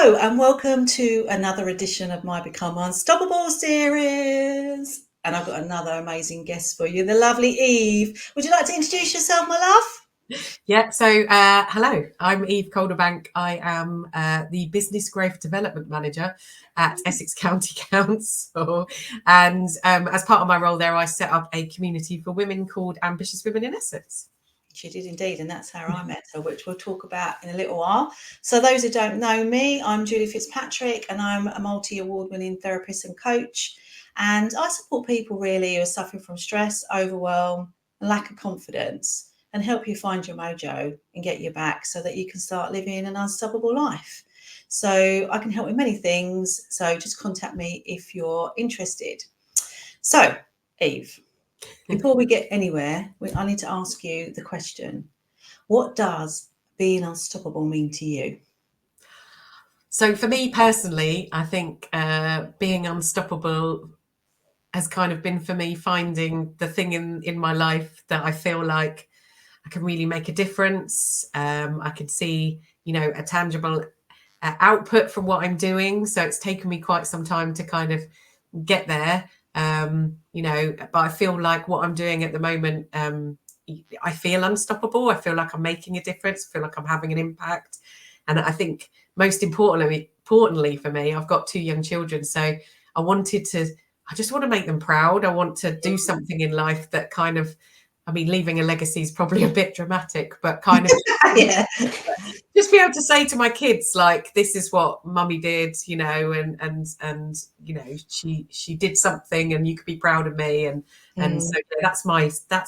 Hello and welcome to another edition of my Become Unstoppable series. And I've got another amazing guest for you, the lovely Eve. Would you like to introduce yourself, my love? Yeah, so hello, I'm Eve Calderbank. I am the Business Growth Development Manager at Essex County Council. And as part of my role there, I set up a community for women called Ambitious Women in Essex. She did indeed, and that's how I met her, which we'll talk about in a little while. So those who don't know me, I'm Julie Fitzpatrick, and I'm a multi-award winning therapist and coach. And I support people really who are suffering from stress, overwhelm, and lack of confidence, and help you find your mojo and get you back so that you can start living an unstoppable life. So I can help with many things. So just contact me if you're interested. So, Eve, before we get anywhere, I need to ask you the question: what does being unstoppable mean to you? So for me personally, I think being unstoppable has kind of been for me finding the thing in my life that I feel like I can really make a difference. I can see, a tangible output from what I'm doing. So it's taken me quite some time to kind of get there. But I feel like what I'm doing at the moment, I feel unstoppable. I feel like I'm making a difference. I feel like I'm having an impact. And I think most importantly for me, I've got 2 young children. So I just want to make them proud. I want to do something in life that kind of, leaving a legacy is probably a bit dramatic, but kind of Yeah. just be able to say to my kids, like, this is what mummy did, and she did something, and you could be proud of me, and so that's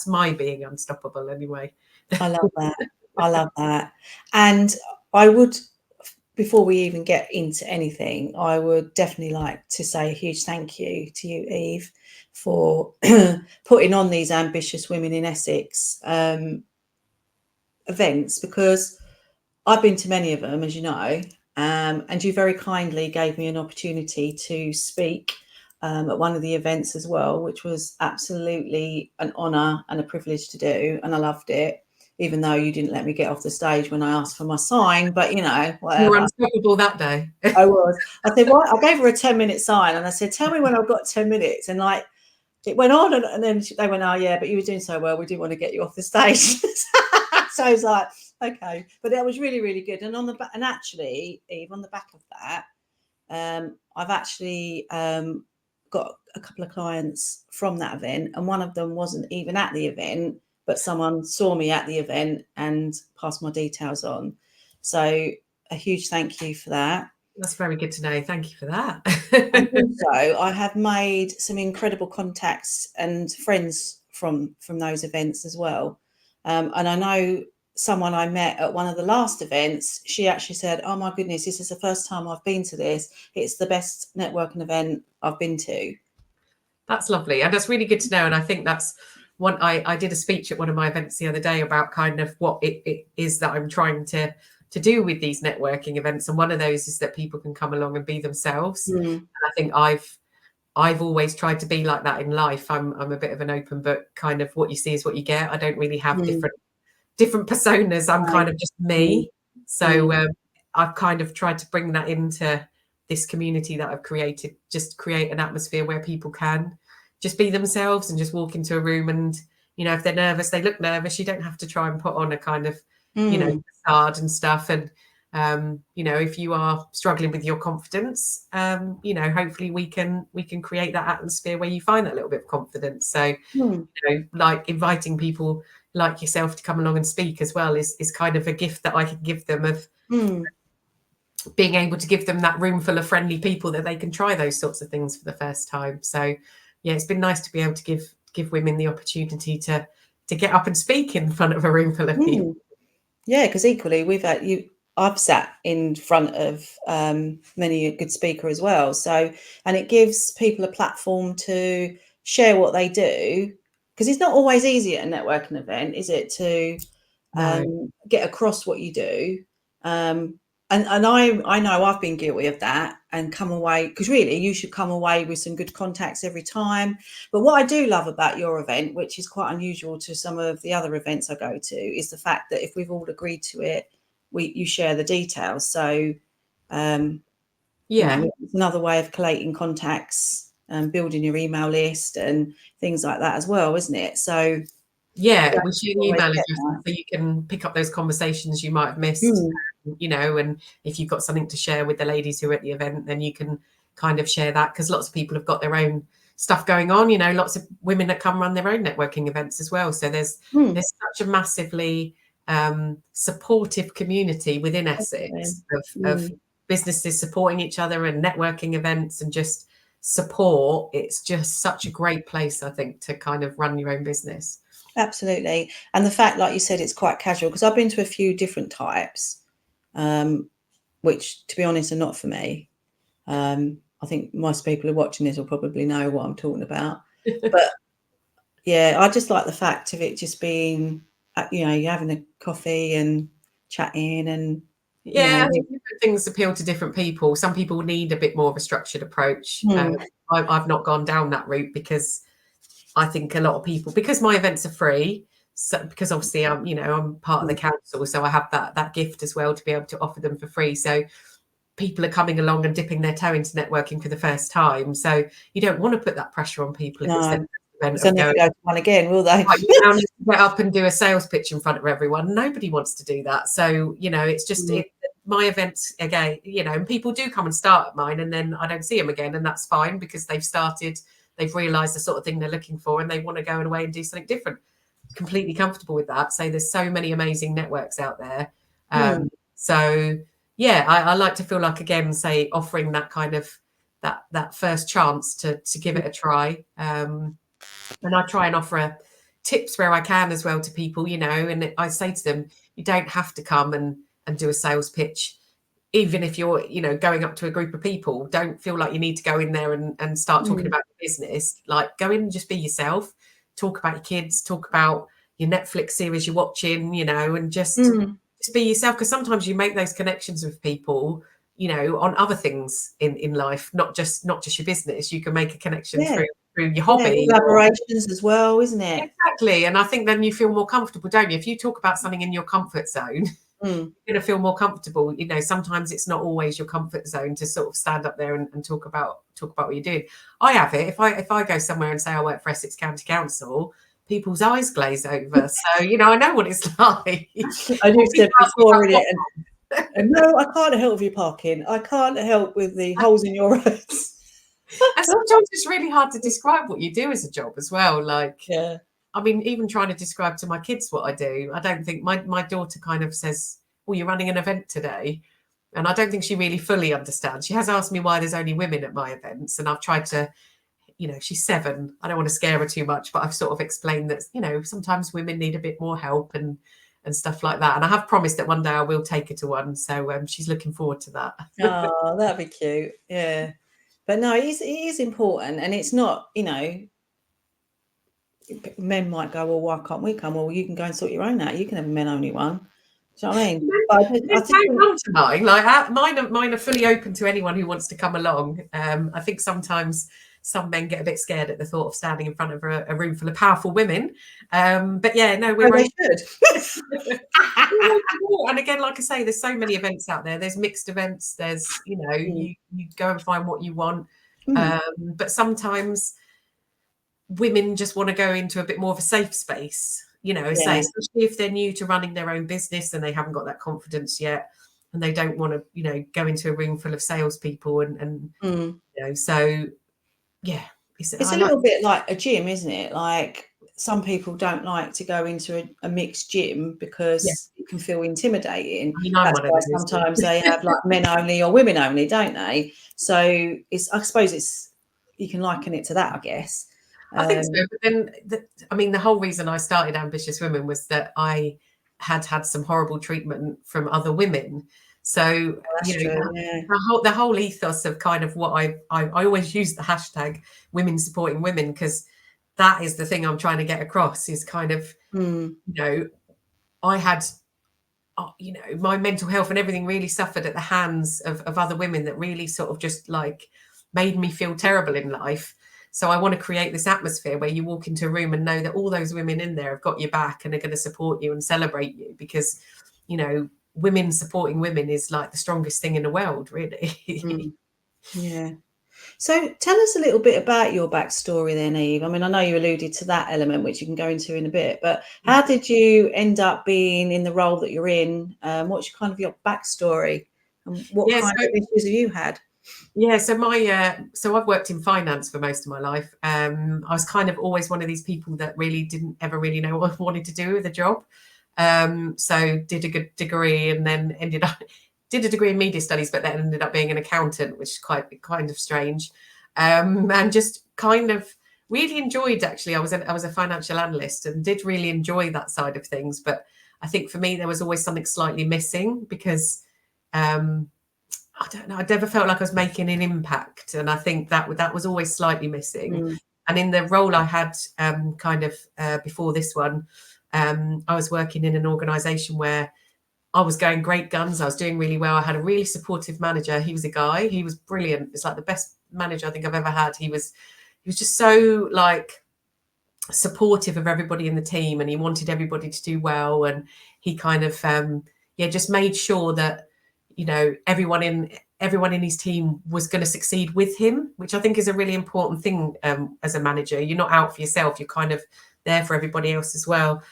my being unstoppable anyway. I love that. I love that. And I would, before we even get into anything, I would definitely like to say a huge thank you to you, Eve, for putting on these Ambitious Women in Essex events, because I've been to many of them, as you know, and you very kindly gave me an opportunity to speak at one of the events as well, which was absolutely an honour and a privilege to do, and I loved it, even though you didn't let me get off the stage when I asked for my sign, but You were whatever. unstoppable that day. I was. I said, well, I gave her a 10-minute sign, and I said, tell me when I've got 10 minutes. And like, it went on, and then they went, oh, yeah, but you were doing so well. We didn't want to get you off the stage. So I was like, okay. But that was really, really good. And and actually, Eve, on the back of that, I've actually got a couple of clients from that event, and one of them wasn't even at the event, but someone saw me at the event and passed my details on. So a huge thank you for that. That's very good to know. Thank you for that. And also, I have made some incredible contacts and friends from those events as well. And I know someone I met at one of the last events, she actually said, oh my goodness, this is the first time I've been to this. It's the best networking event I've been to. That's lovely. And that's really good to know. And I think that's one, I did a speech at one of my events the other day about kind of what it is that I'm trying to do with these networking events. And one of those is that people can come along and be themselves. And I think I've always tried to be like that in life. I'm a bit of an open book, kind of what you see is what you get. I don't really have different personas. I'm kind of just me. So I've kind of tried to bring that into this community that I've created, just create an atmosphere where people can just be themselves and just walk into a room, and if they're nervous, they look nervous. You don't have to try and put on a kind of facade and stuff. And if you are struggling with your confidence, hopefully we can create that atmosphere where you find that little bit of confidence. So like inviting people like yourself to come along and speak as well is kind of a gift that I can give them, of being able to give them that room full of friendly people that they can try those sorts of things for the first time. So yeah, it's been nice to be able to give women the opportunity to get up and speak in front of a room full of people. Yeah, because equally I've sat in front of many a good speaker as well. So, and it gives people a platform to share what they do, because it's not always easy at a networking event, is it, to get across what you do. And I know I've been guilty of that and come away, because really you should come away with some good contacts every time. But what I do love about your event, which is quite unusual to some of the other events I go to, is the fact that if we've all agreed to it, you share the details. So It's another way of collating contacts and building your email list and things like that as well, isn't it? So we share the email address so you can pick up those conversations you might have missed, and if you've got something to share with the ladies who are at the event, then you can kind of share that, because lots of people have got their own stuff going on, lots of women that come run their own networking events as well. So there's such a massively supportive community within Essex of businesses supporting each other and networking events and just support. It's just such a great place, I think, to kind of run your own business. Absolutely. And the fact, like you said, it's quite casual, because I've been to a few different types, which, to be honest, are not for me. I think most people who are watching this will probably know what I'm talking about. But yeah, I just like the fact of it just being, you're having a coffee and chatting and, I think different things appeal to different people. Some people need a bit more of a structured approach. I've not gone down that route, because I think a lot of people, because my events are free, so because obviously I'm part of the council, so I have that gift as well to be able to offer them for free. So people are coming along and dipping their toe into networking for the first time. So you don't want to put that pressure on people if it's their event. So never go to one again, will they? You now need to get up and do a sales pitch in front of everyone. Nobody wants to do that. So it's just my events again. And people do come and start at mine, and then I don't see them again, and that's fine, because they've realised the sort of thing they're looking for, and they want to go away and do something different. Completely comfortable with that. So there's so many amazing networks out there. So I like to feel like, again, say, offering that kind of that first chance to give it a try. And I try and offer tips where I can as well to people, and I say to them, you don't have to come and do a sales pitch. Even if you're, going up to a group of people, don't feel like you need to go in there and start talking about your business. Like, go in and just be yourself, talk about your kids, talk about your Netflix series you're watching, and just be yourself. Because sometimes you make those connections with people, on other things in life, not just your business. You can make a connection through your hobby. Collaborations as well, isn't it? Exactly. And I think then you feel more comfortable, don't you? If you talk about something in your comfort zone, you're going to feel more comfortable. Sometimes it's not always your comfort zone to sort of stand up there and talk about what you're doing. I have it. If I go somewhere and say I work for Essex County Council, people's eyes glaze over. So, I know what it's like. I do said before, and no, I can't help with your parking. I can't help with the holes in your roads. And sometimes it's really hard to describe what you do as a job as well. Like, I mean, even trying to describe to my kids what I do, I don't think my daughter kind of says, "Oh, you're running an event today." And I don't think she really fully understands. She has asked me why there's only women at my events. And I've tried to, she's 7. I don't want to scare her too much, but I've sort of explained that, sometimes women need a bit more help and stuff like that. And I have promised that one day I will take her to one. So she's looking forward to that. Oh, that'd be cute. Yeah. But no, it is important. And it's not, men might go, well, why can't we come? Well, you can go and sort your own out. You can have a men only one. Do you know what I mean? I think come to mine. Like mine are fully open to anyone who wants to come along. I think sometimes some men get a bit scared at the thought of standing in front of a room full of powerful women. But yeah, no, we're they should. And again, like I say, there's so many events out there. There's mixed events. There's, you go and find what you want. But sometimes women just want to go into a bit more of a safe space, say, especially if they're new to running their own business and they haven't got that confidence yet, and they don't want to, go into a room full of salespeople and so yeah, it's a little bit like a gym, isn't it? Like, some people don't like to go into a mixed gym because it can feel intimidating. That's why sometimes they have like men only or women only, don't they? So I suppose you can liken it to that, I guess. I think so. But then, the whole reason I started Ambitious Women was that I had some horrible treatment from other women. So, the whole ethos of kind of what I always use the hashtag women supporting women, because that is the thing I'm trying to get across is kind of, I had, my mental health and everything really suffered at the hands of other women that really sort of just like made me feel terrible in life. So I want to create this atmosphere where you walk into a room and know that all those women in there have got your back and are going to support you and celebrate you, because, women supporting women is like the strongest thing in the world, really. Yeah. So tell us a little bit about your backstory then, Eve. I mean, I know you alluded to that element, which you can go into in a bit, but how did you end up being in the role that you're in? What's kind of your backstory, and what Yeah, kind of issues have you had? Yeah, so so I've worked in finance for most of my life. I was kind of always one of these people that really didn't ever really know what I wanted to do with a job. So did a good degree and then ended up did a degree in media studies, but then ended up being an accountant, which is quite kind of strange. And just kind of really enjoyed, actually. I was a financial analyst and did really enjoy that side of things. But I think for me there was always something slightly missing because I don't know, I never felt like I was making an impact, and I think that was always slightly missing. And in the role I had, before this one, I was working in an organisation where I was going great guns. I was doing really well. I had a really supportive manager. He was a guy. He was brilliant. It's like the best manager I think I've ever had. He was just so like supportive of everybody in the team, and he wanted everybody to do well. And he kind of just made sure that everyone in his team was going to succeed with him, which I think is a really important thing. As a manager, you're not out for yourself, you're kind of there for everybody else as well.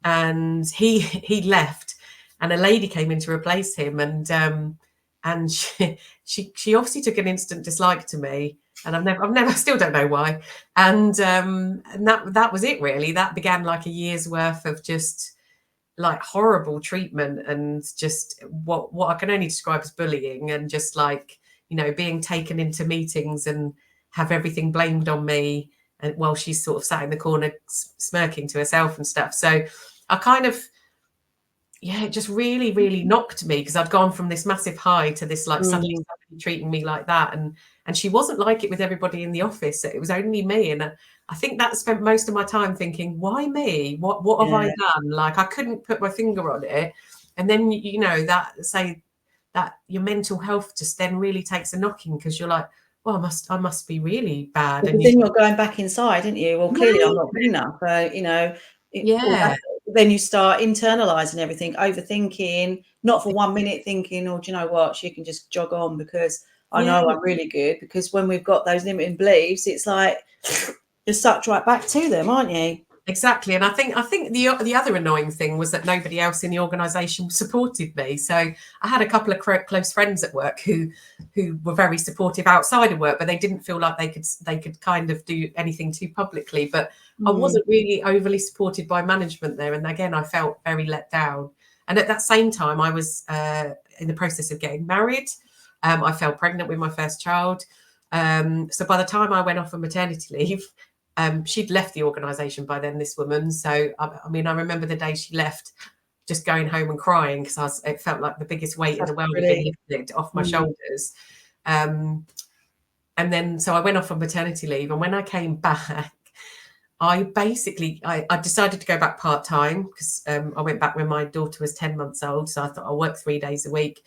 And he left, and a lady came in to replace him, and she obviously took an instant dislike to me, and I still don't know why. And that was it, really. That began like a year's worth of just like horrible treatment, and just what I can only describe as bullying, and just like, being taken into meetings and have everything blamed on me, and while she's sort of sat in the corner smirking to herself and stuff. So I kind of, it just really, really knocked me, because I'd gone from this massive high to this like suddenly somebody treating me like that. And she wasn't like it with everybody in the office. It was only me. And I think that spent most of my time thinking, why me? What have I done? Like, I couldn't put my finger on it. And then, that your mental health just then really takes a knocking, because you're like, well, I must be really bad. Because And then you're going back inside, aren't you? Well, clearly I'm not good enough. Then you start internalizing everything, overthinking, not for 1 minute thinking, oh, do you know what? She can just jog on because I know I'm really good. Because when we've got those limiting beliefs, it's like you're sucked right back to them, aren't you? Exactly. And I think the other annoying thing was that nobody else in the organisation supported me. So I had a couple of close friends at work who were very supportive outside of work, but they didn't feel like they could kind of do anything too publicly. But I wasn't really overly supported by management there. And again, I felt very let down. And at that same time, I was in the process of getting married. I fell pregnant with my first child. So by the time I went off on maternity leave, she'd left the organisation by then, this woman. So, I mean, I remember the day she left, just going home and crying, because it felt like the biggest weight in the world had been lifted off my shoulders. And then, so I went off on maternity leave. And when I came back, I decided to go back part-time, because I went back when my daughter was 10 months old. So I thought I'll work 3 days a week.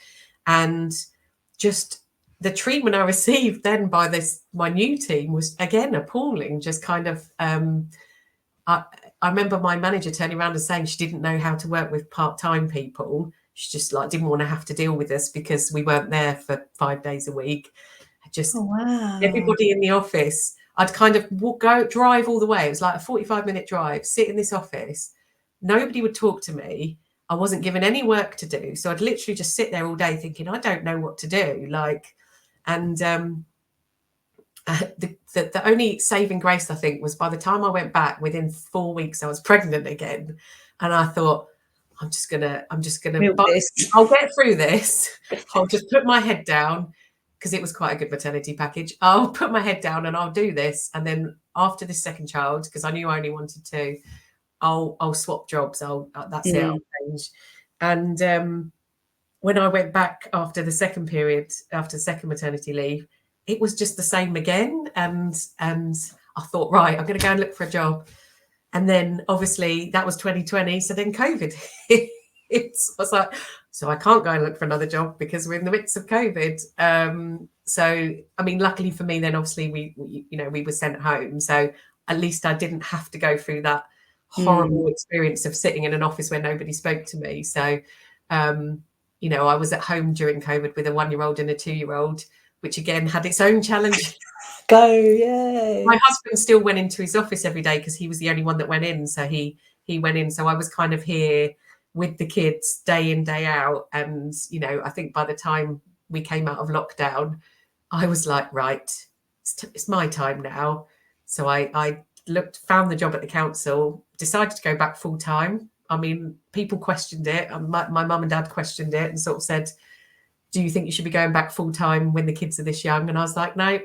And just the treatment I received then by my new team was, again, appalling. Just kind of, I remember my manager turning around and saying she didn't know how to work with part-time people. She just like didn't want to have to deal with us because we weren't there for 5 days a week. Just everybody in the office, I'd kind of drive all the way. It was like a 45-minute drive, sit in this office. Nobody would talk to me. I wasn't given any work to do. So I'd literally just sit there all day thinking, I don't know what to do. And the only saving grace, I think, was by the time I went back, within 4 weeks, I was pregnant again. And I thought, I'm just gonna I'll get through this. I'll just put my head down, because it was quite a good maternity package. I'll put my head down and I'll do this. And then after this second child, because I knew I only wanted two, I'll swap jobs. That's it. I'll change. And when I went back after the second maternity leave, it was just the same again. And I thought, right, I'm going to go and look for a job. And then obviously that was 2020. So then COVID hit. I was like, so I can't go and look for another job because we're in the midst of COVID. So, I mean, luckily for me, then obviously we were sent home. So at least I didn't have to go through that horrible experience of sitting in an office where nobody spoke to me. So You know, I was at home during COVID with a 1-year-old and a 2-year-old, which again had its own challenge. Go, yeah. My husband still went into his office every day because he was the only one that went in. So he went in. So I was kind of here with the kids day in, day out. And, you know, I think by the time we came out of lockdown, I was like, right, it's my time now. So I found the job at the council, decided to go back full time. I mean, people questioned it. My mum and dad questioned it and sort of said, do you think you should be going back full time when the kids are this young? And I was like, no,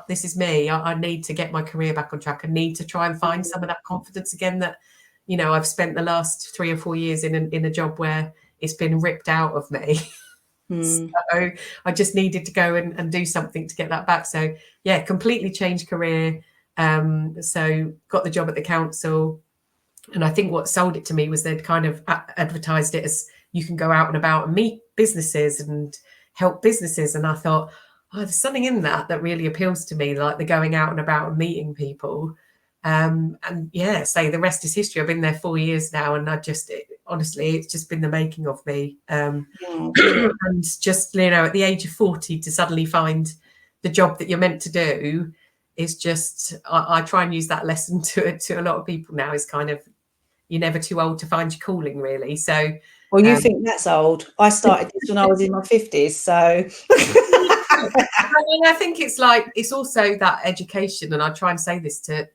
this is me. I need to get my career back on track. I need to try and find some of that confidence again that, you know, I've spent the last 3 or 4 years in a job where it's been ripped out of me. So I just needed to go and do something to get that back. So yeah, completely changed career. So got the job at the council. And I think what sold it to me was they'd kind of advertised it as you can go out and about and meet businesses and help businesses. And I thought, oh, there's something in that really appeals to me, like the going out and about and meeting people. And yeah, say the rest is history. I've been there 4 years now, and honestly, it's just been the making of me. And just, you know, at the age of 40 to suddenly find the job that you're meant to do is just, I try and use that lesson to a lot of people now, is kind of, you're never too old to find your calling, really. So, well, you think that's old. I started this when I was in my 50s, so I mean, I think it's like, it's also that education, and I try and say this to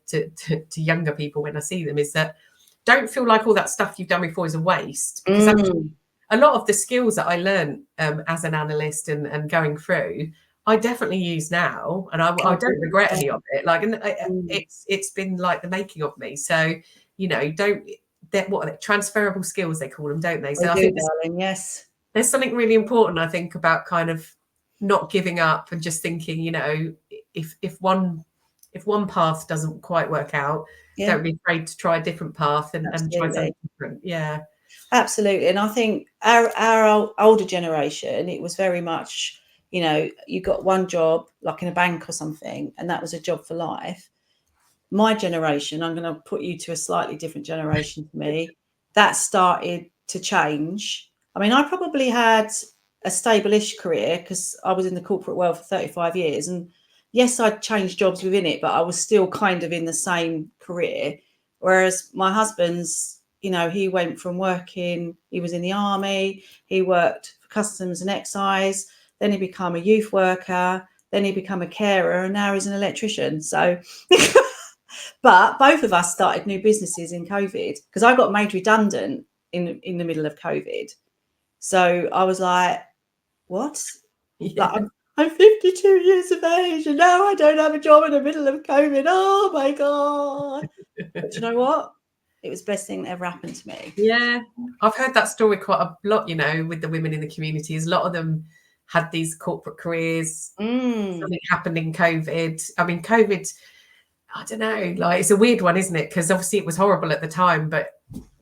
younger people when I see them, is that don't feel like all that stuff you've done before is a waste, because actually, a lot of the skills that I learned as an analyst and going through, I definitely use now, and I don't regret any of it. Like, it's been like the making of me. So, you know, what are they? Transferable skills, they call them, don't they? So I think darling, yes. There's something really important, I think, about kind of not giving up and just thinking, you know, if one path doesn't quite work out, don't be afraid to try a different path and try something different. Yeah. Absolutely. And I think our older generation, it was very much, you know, you got one job, like in a bank or something, and that was a job for life. My generation, I'm going to put you to a slightly different generation to me, that started to change. I mean, I probably had a stable-ish career because I was in the corporate world for 35 years. And yes, I'd changed jobs within it, but I was still kind of in the same career. Whereas my husband's, you know, he went from working, he was in the army, he worked for customs and excise, then he became a youth worker, then he became a carer, and now he's an electrician. So but both of us started new businesses in COVID because I got made redundant in the middle of COVID. So I was like, what? Yeah. Like, I'm 52 years of age and now I don't have a job in the middle of COVID. Oh my God. But you know what? It was the best thing that ever happened to me. Yeah. I've heard that story quite a lot, you know, with the women in the communities. A lot of them had these corporate careers. Something happened in COVID. I mean, COVID, I don't know, like, it's a weird one, isn't it? Because obviously it was horrible at the time, but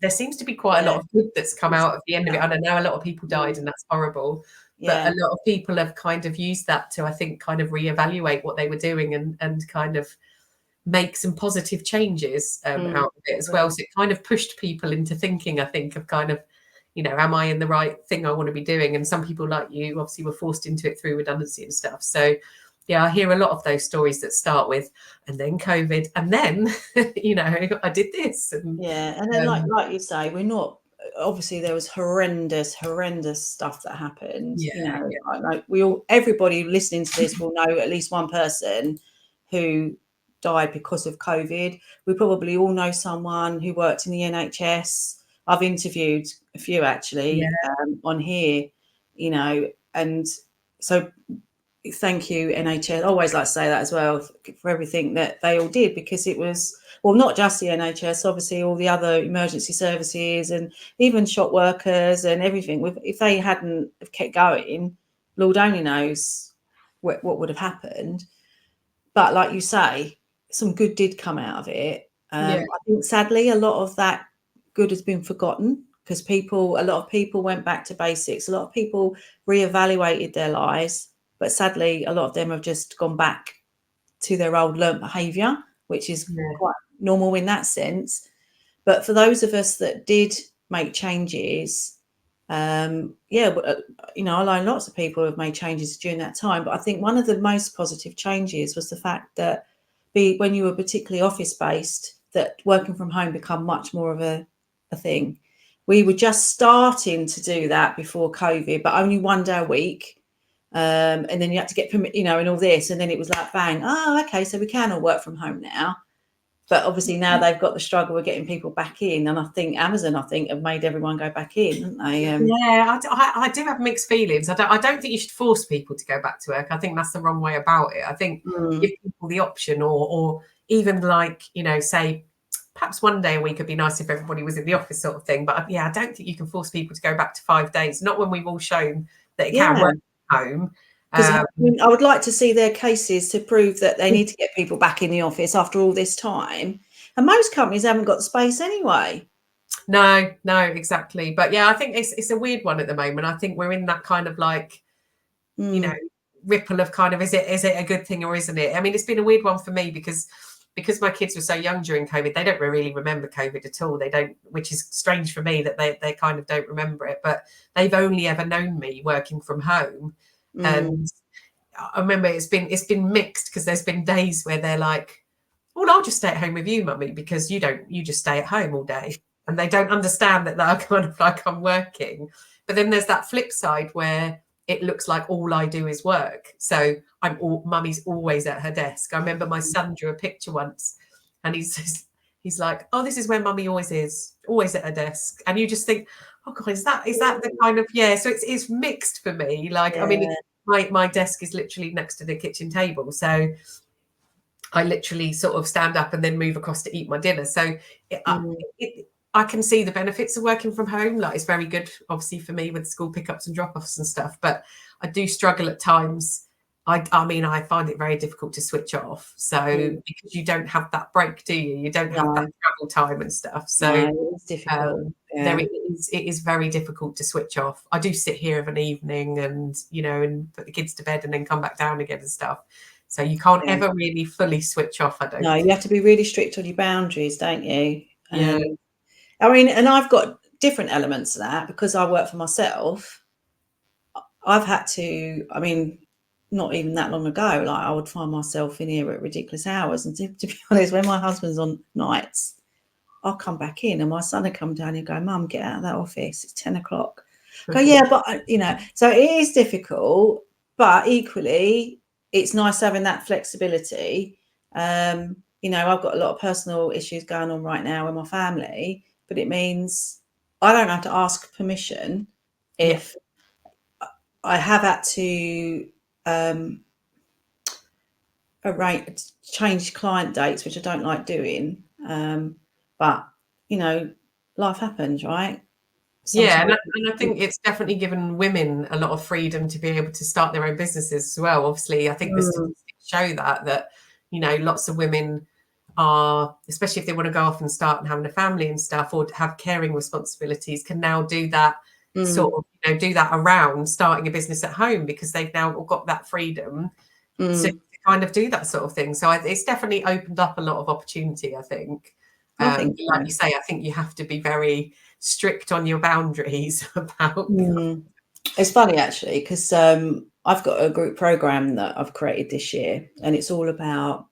there seems to be quite a lot of good that's come out at the end of it. I don't know, a lot of people died and that's horrible. But a lot of people have kind of used that to, I think, kind of reevaluate what they were doing and kind of make some positive changes out of it as well. So it kind of pushed people into thinking, I think, of kind of, you know, am I in the right thing I want to be doing? And some people like you obviously were forced into it through redundancy and stuff. So yeah, I hear a lot of those stories that start with, and then COVID, and then, you know, I did this. And, and then like you say, we're not, obviously there was horrendous stuff that happened. You know, like everybody listening to this will know at least one person who died because of COVID. We probably all know someone who worked in the NHS. I've interviewed a few actually on here, you know, and so thank you, NHS. I always like to say that as well, for everything that they all did, because it was, well, not just the NHS, obviously all the other emergency services and even shop workers and everything. If they hadn't have kept going, Lord only knows what would have happened. But like you say, some good did come out of it. I think sadly a lot of that good has been forgotten because a lot of people went back to basics. A lot of people reevaluated their lives. But sadly, a lot of them have just gone back to their old learnt behaviour, which is quite normal in that sense. But for those of us that did make changes, Yeah, you know, I know lots of people have made changes during that time, but I think one of the most positive changes was the fact that when you were particularly office based, that working from home become much more of a thing. We were just starting to do that before COVID, but only one day a week. And then you had to get permit, you know, and all this, and then it was like bang, oh, okay, so we can all work from home now. But obviously now they've got the struggle of getting people back in, and I think Amazon, have made everyone go back in, haven't they? Yeah, I do have mixed feelings. I don't think you should force people to go back to work. I think that's the wrong way about it. I think give people the option, or even like, you know, say perhaps one day a week would be nice if everybody was in the office, sort of thing. But yeah, I don't think you can force people to go back to 5 days. Not when we've all shown that it can work at home. Because I would like to see their cases to prove that they need to get people back in the office after all this time. And most companies haven't got the space anyway. No, exactly. But yeah, I think it's a weird one at the moment. I think we're in that kind of like, you know, ripple of kind of, is it a good thing or isn't it? I mean, it's been a weird one for me because my kids were so young during COVID, they don't really remember COVID at all. They don't, which is strange for me that they kind of don't remember it, but they've only ever known me working from home. And I remember it's been mixed, because there's been days where they're like, well, I'll just stay at home with you, mummy, because you just stay at home all day. And they don't understand that they're kind of like, I'm working. But then there's that flip side where it looks like all I do is work. So mummy's always at her desk. I remember my son drew a picture once, and he's like, oh, this is where mummy always is, always at her desk. And you just think, oh God, is that the kind of, yeah. So it's mixed for me. Like, I mean, my desk is literally next to the kitchen table. So I literally sort of stand up and then move across to eat my dinner. So I can see the benefits of working from home. Like, it's very good, obviously, for me with school pickups and drop-offs and stuff. But I do struggle at times. I mean, I find it very difficult to switch off. So because you don't have that break, do you? You don't have that travel time and stuff. So it's difficult. it is very difficult to switch off. I do sit here of an evening and, you know, and put the kids to bed and then come back down again and stuff. So you can't ever really fully switch off, I don't think. You have to be really strict on your boundaries, don't you? Yeah. I mean, and I've got different elements to that because I work for myself. I've had to, I mean, not even that long ago, like I would find myself in here at ridiculous hours. And to be honest, when my husband's on nights, I'll come back in and my son will come down and go, Mum, get out of that office. It's 10 o'clock. Go, yeah, but, you know, so it is difficult, but equally, it's nice having that flexibility. You know, I've got a lot of personal issues going on right now with my family, but it means I don't have to ask permission if I have had to change client dates, which I don't like doing. But, you know, life happens, right? Sometimes. Yeah, and I think it's definitely given women a lot of freedom to be able to start their own businesses as well. Obviously, I think the statistics show that, you know, lots of women are, especially if they want to go off and start and having a family and stuff, or have caring responsibilities, can now do that sort of, you know, do that around starting a business at home, because they've now got that freedom to kind of do that sort of thing. So it's definitely opened up a lot of opportunity, I think. Like you say, I think you have to be very strict on your boundaries about. It's funny actually, because I've got a group program that I've created this year, and it's all about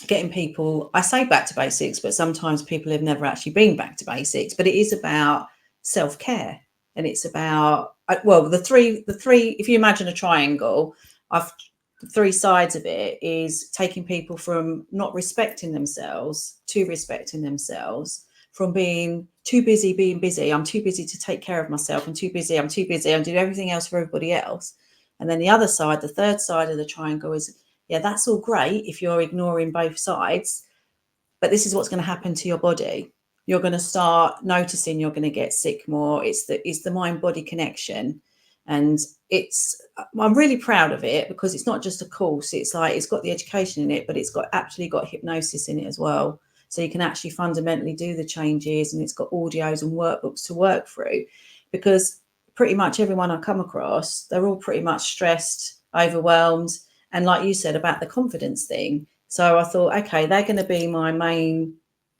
getting people, I say back to basics, but sometimes people have never actually been back to basics. But it is about self-care, and it's about, well, the three. If you imagine a triangle, the three sides of it is taking people from not respecting themselves to respecting themselves, from being too busy being busy. I'm too busy to take care of myself. I'm too busy. I'm doing everything else for everybody else. And then the other side, the third side of the triangle is, yeah, that's all great if you're ignoring both sides, but this is what's going to happen to your body. You're going to start noticing you're going to get sick more. It's the mind-body connection. And I'm really proud of it, because it's not just a course. It's like, it's got the education in it, but it's actually got hypnosis in it as well. So you can actually fundamentally do the changes, and it's got audios and workbooks to work through, because pretty much everyone I come across, they're all pretty much stressed, overwhelmed. And like you said about the confidence thing. So I thought, okay, they're going to be my main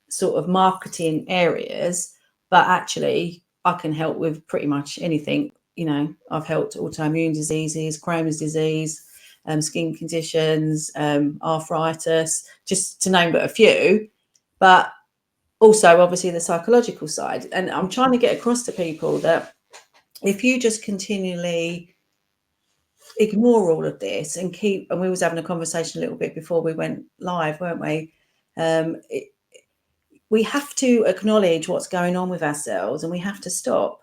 sort of marketing areas, but actually I can help with pretty much anything. You know, I've helped autoimmune diseases, Crohn's disease, skin conditions, arthritis, just to name but a few. But also, obviously, the psychological side. And I'm trying to get across to people that if you just continually ignore all of this and keep, and we was having a conversation a little bit before we went live, weren't we? We have to acknowledge what's going on with ourselves, and we have to stop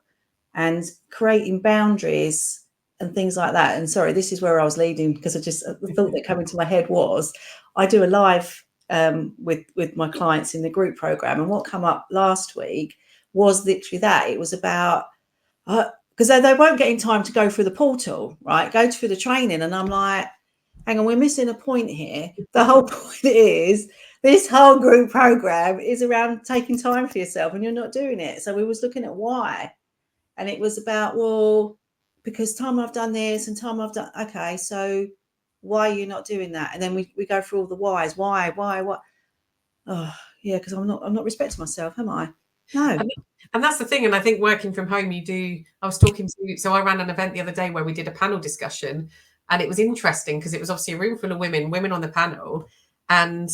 and creating boundaries and things like that. And sorry, this is where I was leading, because the thought that came into my head was I do a live with my clients in the group program, and what came up last week was literally that. It was about because they won't get in time to go through the portal, right? Go through the training, and I'm like, hang on, we're missing a point here. The whole point is this whole group program is around taking time for yourself, and you're not doing it. So we was looking at why, and it was about, well, because time I've done this and time I've done, okay, so why are you not doing that? And then we go through all the whys. Why? Oh, yeah, because I'm not respecting myself, am I? No. And that's the thing. And I think working from home, I was talking to, so I ran an event the other day where we did a panel discussion, and it was interesting because it was obviously a room full of women on the panel. And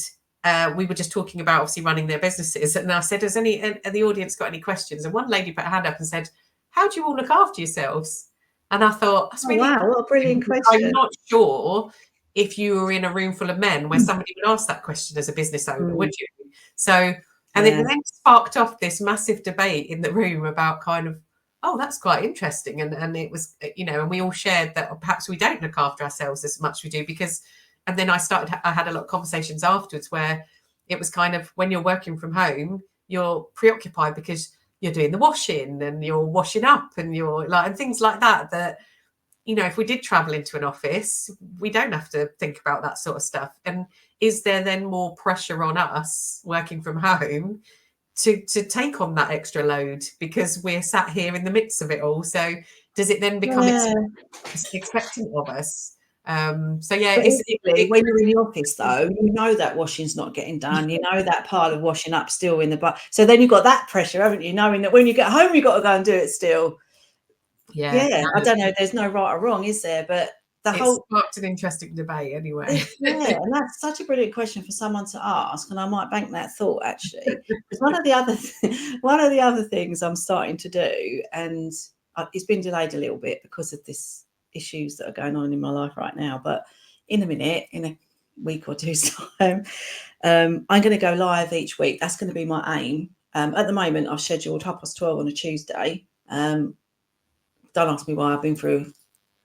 we were just talking about obviously running their businesses. And I said, has the audience got any questions? And one lady put her hand up and said, how do you all look after yourselves? And I thought, that's really wow, what a brilliant question. I'm not sure if you were in a room full of men where somebody would ask that question as a business owner, would you? So, and it then sparked off this massive debate in the room about kind of, oh, that's quite interesting. And it was, and we all shared that perhaps we don't look after ourselves as much as we do, because, and then I had a lot of conversations afterwards where it was kind of, when you're working from home, you're preoccupied because you're doing the washing and you're washing up and you're like, and things like that, if we did travel into an office, we don't have to think about that sort of stuff. And is there then more pressure on us working from home to take on that extra load because we're sat here in the midst of it all? So does it then become expectant of us? So yeah, when you're in the office though, you know that washing's not getting done. You know that pile of washing up still in the butt. So then you've got that pressure, haven't you? Knowing that when you get home, you've got to go and do it still. Yeah, I don't know. There's no right or wrong, is there? But it sparked an interesting debate anyway. Yeah, and that's such a brilliant question for someone to ask, and I might bank that thought actually. Because one of the other things I'm starting to do, and it's been delayed a little bit because of this issues that are going on in my life right now. But in a week or two's time, I'm going to go live each week. That's going to be my aim. At the moment, I've scheduled 12:30 on a Tuesday. Don't ask me why. I've been through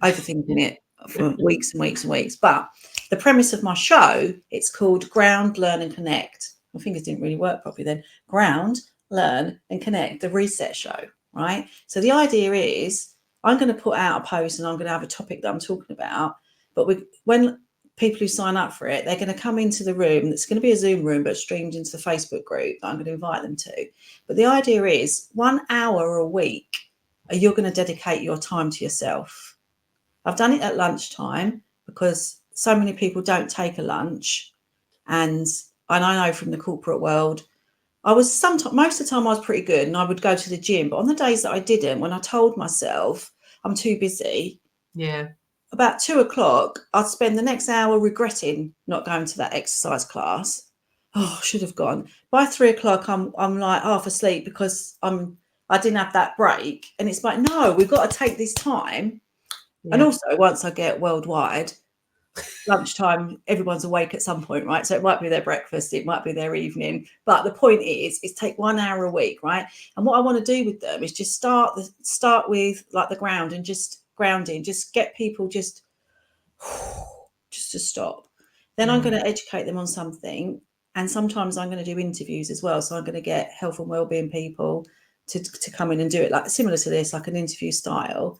overthinking it for weeks and weeks and weeks. But the premise of my show, it's called Ground, Learn and Connect. My fingers didn't really work properly then. Ground, Learn and Connect, the reset show, right? So the idea is I'm going to put out a post and I'm going to have a topic that I'm talking about. But when people who sign up for it, they're going to come into the room. It's going to be a Zoom room, but streamed into the Facebook group that I'm going to invite them to. But the idea is 1 hour a week, you're going to dedicate your time to yourself. I've done it at lunchtime because so many people don't take a lunch. And I know from the corporate world, most of the time I was pretty good and I would go to the gym. But on the days that I didn't, when I told myself I'm too busy, about 2:00, I'd spend the next hour regretting not going to that exercise class. Oh, I should have gone. By 3:00, I'm like half asleep because I didn't have that break. And it's like, no, we've got to take this time. Yeah. And also, once I get worldwide, lunchtime, everyone's awake at some point, right? So it might be their breakfast, it might be their evening. But the point is take 1 hour a week, right? And what I want to do with them is just start with like the ground and just grounding, just get people just to stop. Then I'm going to educate them on something. And sometimes I'm going to do interviews as well. So I'm going to get health and wellbeing people to come in and do it like similar to this, like an interview style.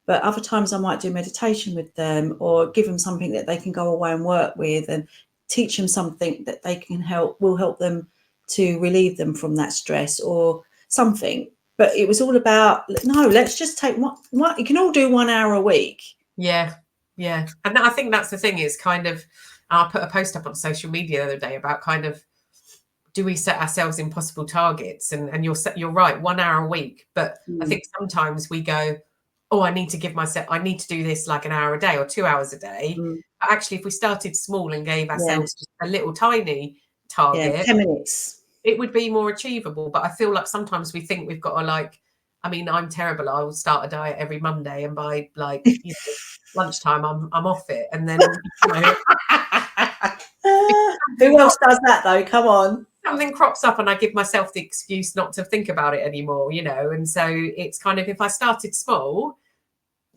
But other times I might do meditation with them or give them something that they can go away and work with and teach them something that will help them to relieve them from that stress or something. But it was all about, no, let's just take what you can all do 1 hour a week. Yeah. Yeah. And I think that's the thing is kind of, I put a post up on social media the other day about kind of do we set ourselves impossible targets? And you're right, 1 hour a week. But I think sometimes we go, oh, I need to do this like an hour a day or 2 hours a day. But actually, if we started small and gave ourselves just a little tiny target, 10 minutes. it would be more achievable. But I feel like sometimes we think we've got to I mean, I'm terrible. I will start a diet every Monday, and by lunchtime, I'm off it. And then, who else does that though? Come on. Something crops up and I give myself the excuse not to think about it anymore, and so it's kind of, if I started small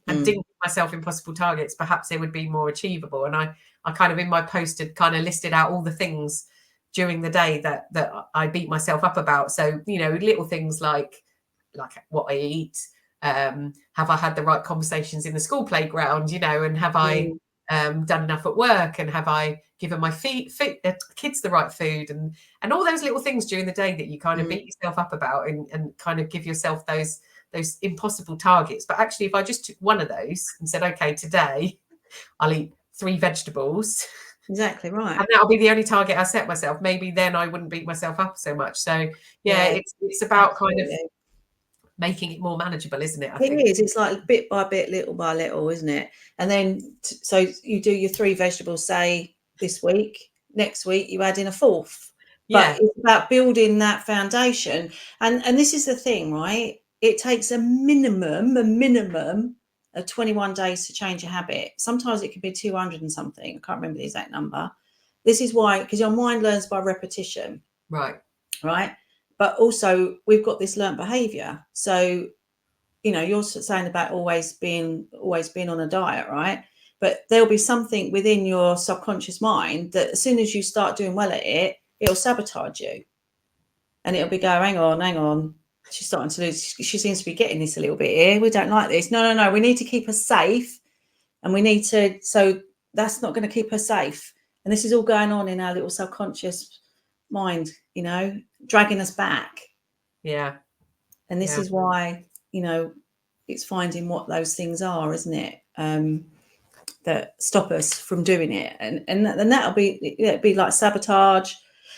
and didn't give myself impossible targets, perhaps they would be more achievable. And I kind of, in my post, had kind of listed out all the things during the day that I beat myself up about. So, little things like what I eat, have I had the right conversations in the school playground, and have I done enough at work, and have I given my kids the right food, and all those little things during the day that you kind of beat yourself up about, and kind of give yourself those impossible targets. But actually, if I just took one of those and said, okay, today I'll eat 3 vegetables. Exactly right. And that'll be the only target I set myself. Maybe then I wouldn't beat myself up so much. So it's about absolutely. kind of making it more manageable, isn't it? I think think it is. It's like bit by bit, little by little, isn't it? And then so you do your 3 vegetables, say, this week. Next week you add in a 4th. But it's about building that foundation. And this is the thing, right? It takes a minimum of 21 days to change a habit. Sometimes it could be 200 and something. I can't remember the exact number. This is why, because your mind learns by repetition. Right. But also we've got this learnt behavior. So, you're saying about always being on a diet, right? But there'll be something within your subconscious mind that as soon as you start doing well at it, it'll sabotage you. And it'll be go, hang on. She's starting to lose. She seems to be getting this a little bit here. We don't like this. No. We need to keep her safe. And we need to, so that's not going to keep her safe. And this is all going on in our little subconscious mind, dragging us back. Yeah. And this is why, it's finding what those things are, isn't it? That stop us from doing it. And that'll be like sabotage.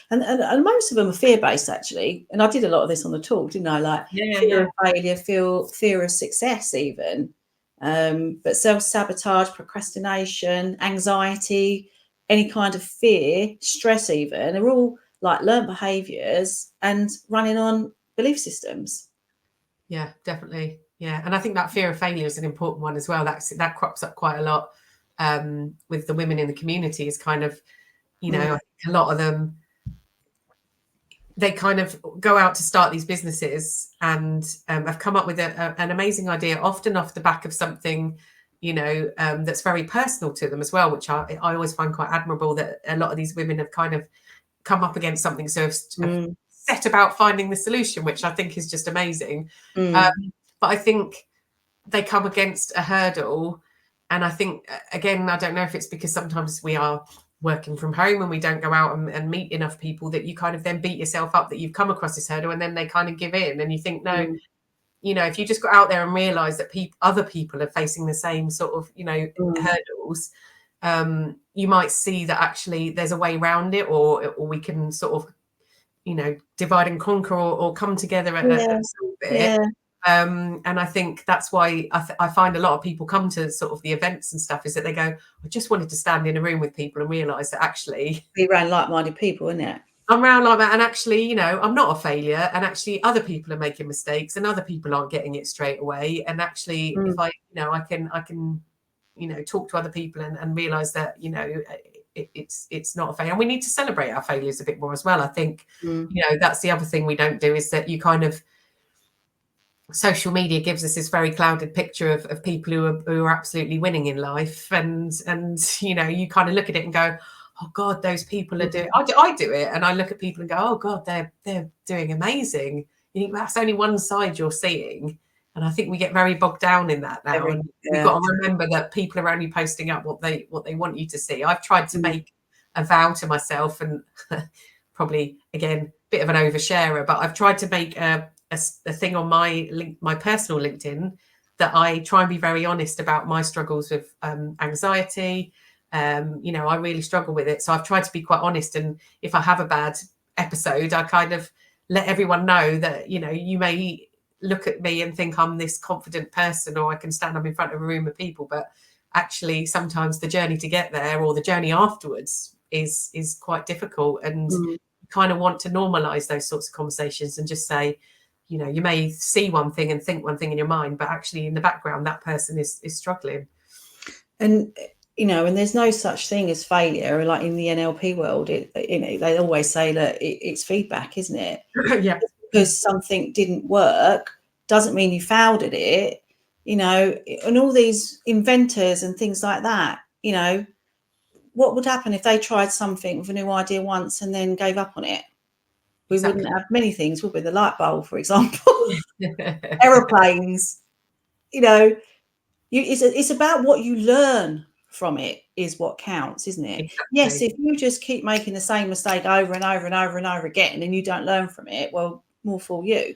And most of them are fear-based, actually. And I did a lot of this on the talk, didn't I? Like fear of failure, fear of success even. But self-sabotage, procrastination, anxiety, any kind of fear, stress even, they're all like learned behaviours and running on belief systems. Yeah, definitely. Yeah. And I think that fear of failure is an important one as well. That crops up quite a lot with the women in the community, is kind of, I think a lot of them, they kind of go out to start these businesses and have come up with an amazing idea, often off the back of something, that's very personal to them as well, which I always find quite admirable, that a lot of these women have kind of come up against something, so have set about finding the solution, which I think is just amazing. But I think they come against a hurdle. And I think, again, I don't know if it's because sometimes we are working from home and we don't go out and meet enough people, that you kind of then beat yourself up that you've come across this hurdle, and then they kind of give in, and you think, no, if you just got out there and realize that other people are facing the same sort of, hurdles, you might see that actually there's a way around it, or we can sort of, divide and conquer, or come together a little bit. And I think that's why I find a lot of people come to sort of the events and stuff, is that they go, I just wanted to stand in a room with people and realize that actually be around like-minded people, isn't it? I'm around like that, and actually, I'm not a failure, and actually other people are making mistakes, and other people aren't getting it straight away. And actually, if I, I can, talk to other people and realize that, it's not a failure. And we need to celebrate our failures a bit more as well. I think, that's the other thing we don't do, is that you kind of, social media gives us this very clouded picture of people who are absolutely winning in life, and you kind of look at it and go, oh God, those people are doing. I do it, and I look at people and go, oh God, they're doing amazing. You think that's only one side you're seeing, and I think we get very bogged down in that now. And we've got to remember that people are only posting up what they want you to see. I've tried to make a vow to myself, and probably again a bit of an oversharer, but I've tried to make a thing on my personal LinkedIn, that I try and be very honest about my struggles with anxiety. I really struggle with it, so I've tried to be quite honest. And if I have a bad episode, I kind of let everyone know that, you know, you may look at me and think I'm this confident person, or I can stand up in front of a room of people, but actually sometimes the journey to get there, or the journey afterwards, is quite difficult. And you kind of want to normalize those sorts of conversations and just say, you know, you may see one thing and think one thing in your mind, but actually in the background that person is struggling. And you know, and there's no such thing as failure. Like in the NLP world, you know, they always say that it's feedback, isn't it? Yeah. Because something didn't work doesn't mean you failed at it. You know, and all these inventors and things like that, you know, what would happen if they tried something with a new idea once and then gave up on it? We Exactly. wouldn't have many things, would we? The light bulb, for example. Aeroplanes, you know, it's about what you learn from it is what counts, isn't it? Exactly. Yes, if you just keep making the same mistake over and over and over and over again and you don't learn from it, well, more for you.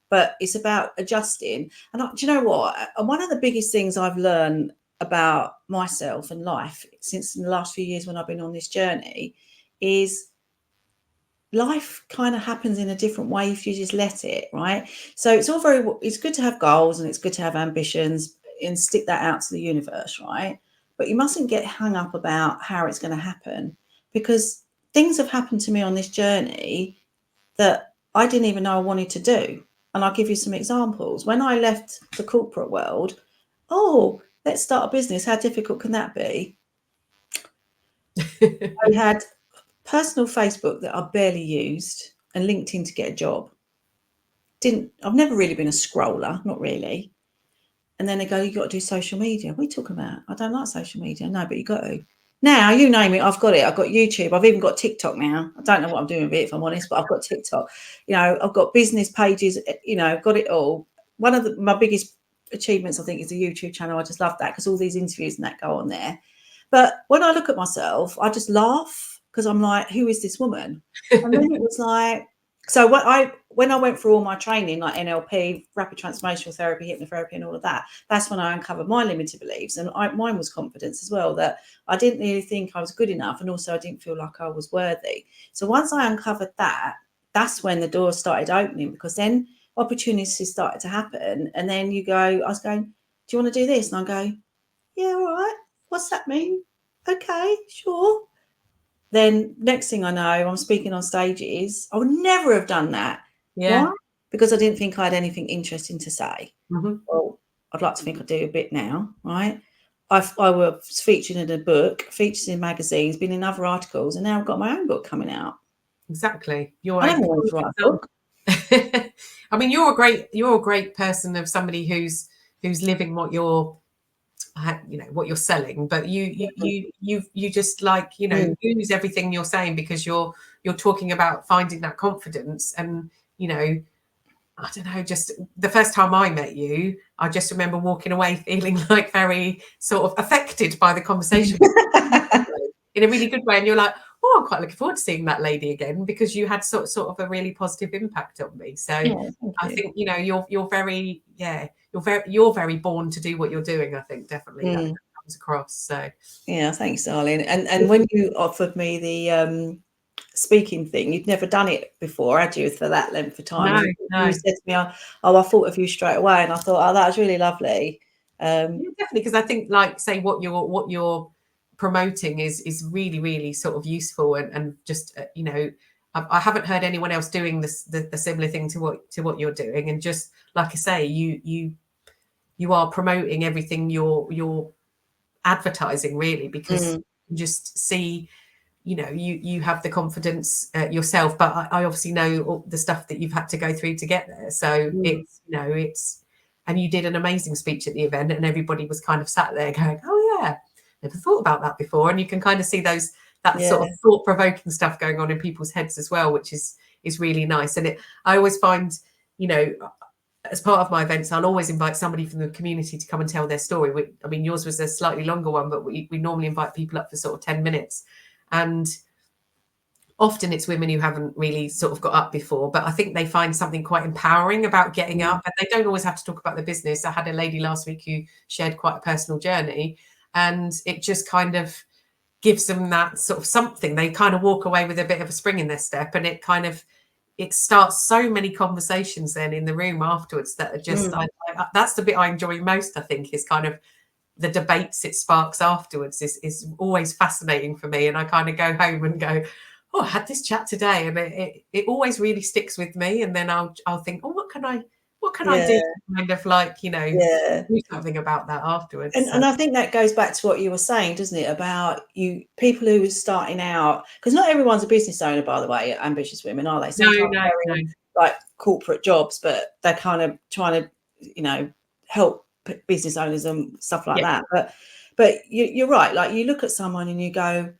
But it's about adjusting. And do you know what? One of the biggest things I've learned about myself and life since in the last few years when I've been on this journey is life kind of happens in a different way if you just let it, right? So it's good to have goals and it's good to have ambitions and stick that out to the universe, right? But you mustn't get hung up about how it's going to happen, because things have happened to me on this journey that I didn't even know I wanted to do. And I'll give you some examples. When I left the corporate world, oh, let's start a business. How difficult can that be? I had personal Facebook that I barely used and LinkedIn to get a job. I've never really been a scroller, not really. And then they go, you got to do social media. What are you talking about? I don't like social media. No, but you got to. Now, you name it, I've got it. I've got YouTube. I've even got TikTok now. I don't know what I'm doing with it, if I'm honest, but I've got TikTok. You know, I've got business pages, you know, got it all. One of my biggest achievements, I think, is the YouTube channel. I just love that because all these interviews and that go on there. But when I look at myself, I just laugh because I'm like, who is this woman? And then it was like, so when I went through all my training, like NLP, rapid transformational therapy, hypnotherapy, and all of that, that's when I uncovered my limited beliefs. And mine was confidence as well, that I didn't really think I was good enough. And also I didn't feel like I was worthy. So once I uncovered that, that's when the doors started opening, because then opportunities started to happen. And then I was going, do you want to do this? And I go, yeah, all right. What's that mean? Okay, sure. Then next thing I know, I'm speaking on stages. I would never have done that. Yeah. Why? Because I didn't think I had anything interesting to say. Mm-hmm. Well, I'd like to think I do a bit now, right? I was featured in a book, featured in magazines, been in other articles, and now I've got my own book coming out. Exactly. I don't want to write a book. I mean, you're a great person, of somebody who's living what you're, you know, what you're selling, but you just, like, you know, use everything you're saying, because you're talking about finding that confidence. And, you know, I don't know, just the first time I met you, I just remember walking away feeling like very sort of affected by the conversation in a really good way. And you're like, oh, I'm quite looking forward to seeing that lady again, because you had sort of a really positive impact on me. So I think, you know, you're very born to do what you're doing. I think definitely that comes across. So yeah, thanks, darling. And when you offered me the speaking thing, you'd never done it before, had you, for that length of time? No. You said to me, I thought of you straight away, and I thought, oh, that was really lovely. Yeah, definitely, because I think, like, say, what you're promoting is really, really sort of useful, and just you know, I haven't heard anyone else doing this the similar thing to what you're doing. And just like I say, you are promoting everything you're advertising, really, because you just see, you know, you have the confidence yourself, but I obviously know all the stuff that you've had to go through to get there. So it's, you know, and you did an amazing speech at the event, and everybody was kind of sat there going, oh yeah, never thought about that before. And you can kind of see that sort of thought-provoking stuff going on in people's heads as well, which is really nice. And I always find, you know, as part of my events, I'll always invite somebody from the community to come and tell their story. I mean, yours was a slightly longer one, but we normally invite people up for sort of 10 minutes. And often it's women who haven't really sort of got up before, but I think they find something quite empowering about getting up, and they don't always have to talk about the business. I had a lady last week who shared quite a personal journey, and it just kind of gives them that sort of something. They kind of walk away with a bit of a spring in their step, and it starts so many conversations then in the room afterwards that are just that's the bit I enjoy most. I think is kind of the debates it sparks afterwards is always fascinating for me, and I kind of go home and go, oh, I had this chat today, and it always really sticks with me. And then I'll think, oh, what can I do to kind of like, do something about that afterwards. And I think that goes back to what you were saying, doesn't it, about people who are starting out, because not everyone's a business owner, by the way, ambitious women, are they? Sometimes they're in like corporate jobs, but they're kind of trying to, help business owners and stuff like that. But you're right. Like you look at someone and you go,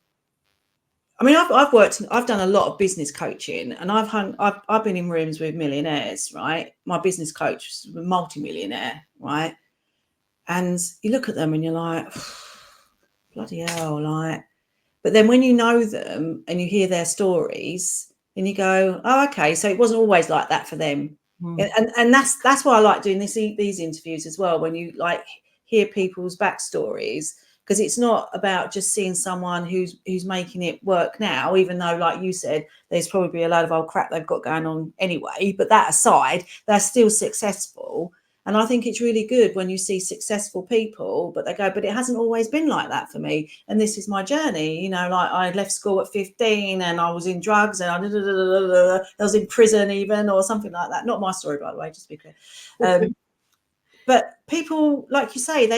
I mean, I've done a lot of business coaching, and I've been in rooms with millionaires, right? My business coach was a multi-millionaire, right? And you look at them and you're like, bloody hell, like. But then when you know them and you hear their stories, then you go, oh, okay, so it wasn't always like that for them. And that's why I like doing these interviews as well, when you like hear people's backstories, because it's not about just seeing someone who's making it work now, even though, like you said, there's probably a load of old crap they've got going on anyway. But that aside, they're still successful. And I think it's really good when you see successful people, but they go, but it hasn't always been like that for me. And this is my journey. Like I left school at 15 and I was in drugs and I was in prison even, or something like that. Not my story, by the way, just to be clear. But people, like you say,